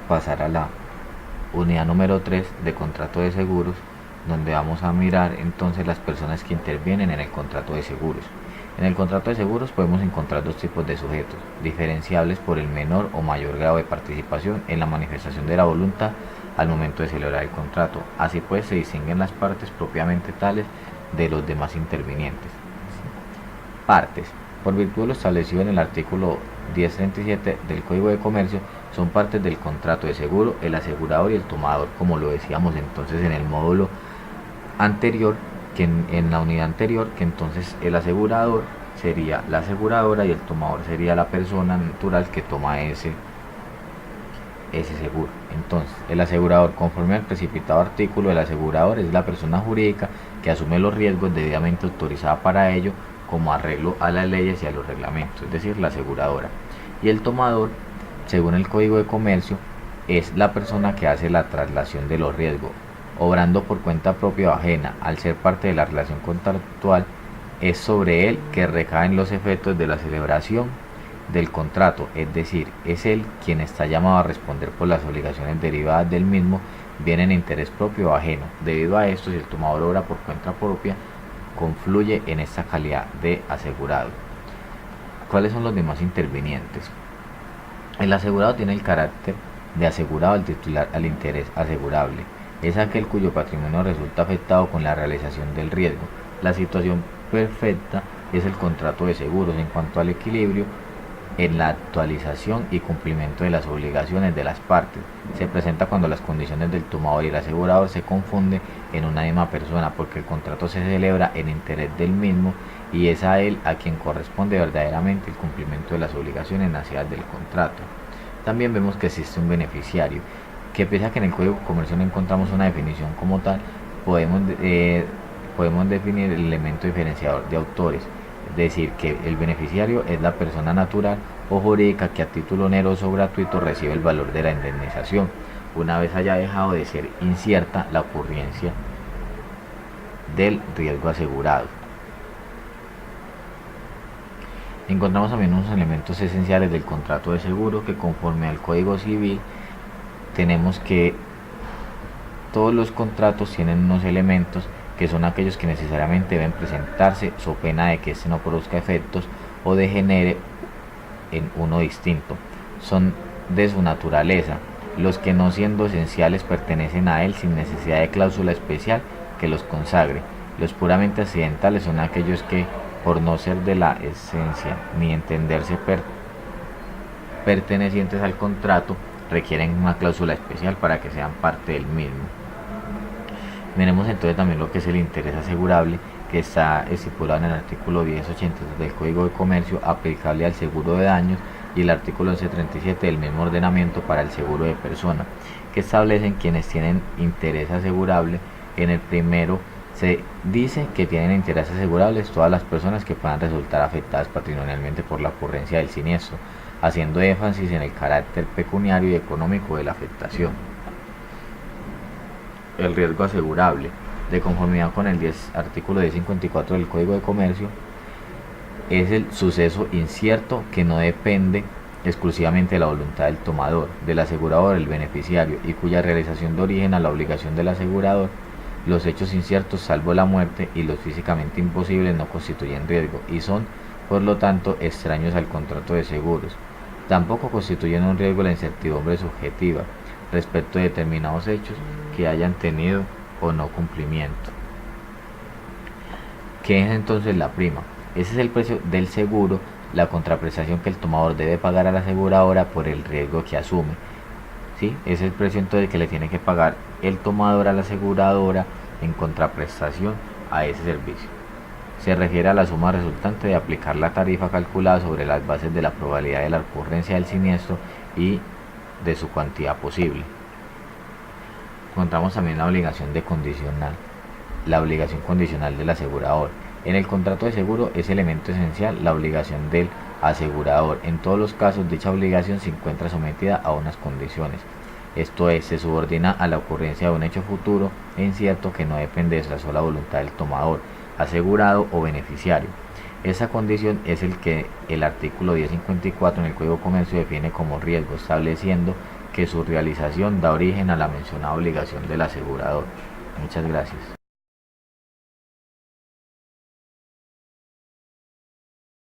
pasar a la unidad número 3 de contrato de seguros, donde vamos a mirar entonces las personas que intervienen en el contrato de seguros. En el contrato de seguros podemos encontrar dos tipos de sujetos, diferenciables por el menor o mayor grado de participación en la manifestación de la voluntad al momento de celebrar el contrato. Así pues, se distinguen las partes propiamente tales de los demás intervinientes. Partes. Por virtud de lo establecido en el artículo 1037 del Código de Comercio, son partes del contrato de seguro el asegurador y el tomador, como lo decíamos entonces en el módulo anterior, que en la unidad anterior, que entonces el asegurador sería la aseguradora y el tomador sería la persona natural que toma ese seguro. Entonces, el asegurador, conforme al precipitado artículo, el asegurador es la persona jurídica que asume los riesgos debidamente autorizada para ello, como arreglo a las leyes y a los reglamentos, es decir, la aseguradora. Y el tomador, según el Código de Comercio, es la persona que hace la traslación de los riesgos, obrando por cuenta propia o ajena. Al ser parte de la relación contractual, es sobre él que recaen los efectos de la celebración del contrato, es decir, es él quien está llamado a responder por las obligaciones derivadas del mismo, bien en interés propio o ajeno. Debido a esto, si el tomador obra por cuenta propia, confluye en esta calidad de asegurado. ¿Cuáles son los demás intervinientes? El asegurado tiene el carácter de asegurado al titular al interés asegurable. Es aquel cuyo patrimonio resulta afectado con la realización del riesgo. La situación perfecta es el contrato de seguros en cuanto al equilibrio en la actualización y cumplimiento de las obligaciones de las partes. Se presenta cuando las condiciones del tomador y el asegurador se confunden en una misma persona, porque el contrato se celebra en interés del mismo y es a él a quien corresponde verdaderamente el cumplimiento de las obligaciones nacidas del contrato. También vemos que existe un beneficiario, que pese a que en el Código de Comercio no encontramos una definición como tal, podemos definir el elemento diferenciador de autores. Es decir, que el beneficiario es la persona natural o jurídica que a título oneroso o gratuito recibe el valor de la indemnización, una vez haya dejado de ser incierta la ocurrencia del riesgo asegurado. Encontramos también unos elementos esenciales del contrato de seguro, que conforme al Código Civil tenemos que todos los contratos tienen unos elementos que son aquellos que necesariamente deben presentarse, so pena de que este no produzca efectos o degenere en uno distinto. Son de su naturaleza, los que no siendo esenciales pertenecen a él sin necesidad de cláusula especial que los consagre. Los puramente accidentales son aquellos que, por no ser de la esencia ni entenderse pertenecientes al contrato, requieren una cláusula especial para que sean parte del mismo. Veremos entonces también lo que es el interés asegurable, que está estipulado en el artículo 1083 del Código de Comercio, aplicable al seguro de daños, y el artículo 1137 del mismo ordenamiento para el seguro de persona, que establecen quienes tienen interés asegurable. En el primero se dice que tienen interés asegurables todas las personas que puedan resultar afectadas patrimonialmente por la ocurrencia del siniestro, haciendo énfasis en el carácter pecuniario y económico de la afectación. El riesgo asegurable, de conformidad con el artículo 1054 del Código de Comercio, es el suceso incierto que no depende exclusivamente de la voluntad del tomador, del asegurador, el beneficiario, y cuya realización da origen a la obligación del asegurador. Los hechos inciertos, salvo la muerte, y los físicamente imposibles no constituyen riesgo y son, por lo tanto, extraños al contrato de seguros. Tampoco constituyen un riesgo la incertidumbre subjetiva respecto de determinados hechos que hayan tenido o no cumplimiento. ¿Qué es entonces la prima? Ese es el precio del seguro, la contraprestación que el tomador debe pagar a la aseguradora por el riesgo que asume. ¿Sí? Es el precio entonces que le tiene que pagar el tomador a la aseguradora en contraprestación a ese servicio. Se refiere a la suma resultante de aplicar la tarifa calculada sobre las bases de la probabilidad de la ocurrencia del siniestro y de su cuantía posible. Encontramos también la obligación condicional del asegurador. En el contrato de seguro es elemento esencial la obligación del asegurador. En todos los casos, dicha obligación se encuentra sometida a unas condiciones. Esto es, se subordina a la ocurrencia de un hecho futuro e incierto que no depende de la sola voluntad del tomador, asegurado o beneficiario. Esa condición es el que el artículo 1054 en el Código de Comercio define como riesgo, estableciendo que su realización da origen a la mencionada obligación del asegurador. Muchas gracias.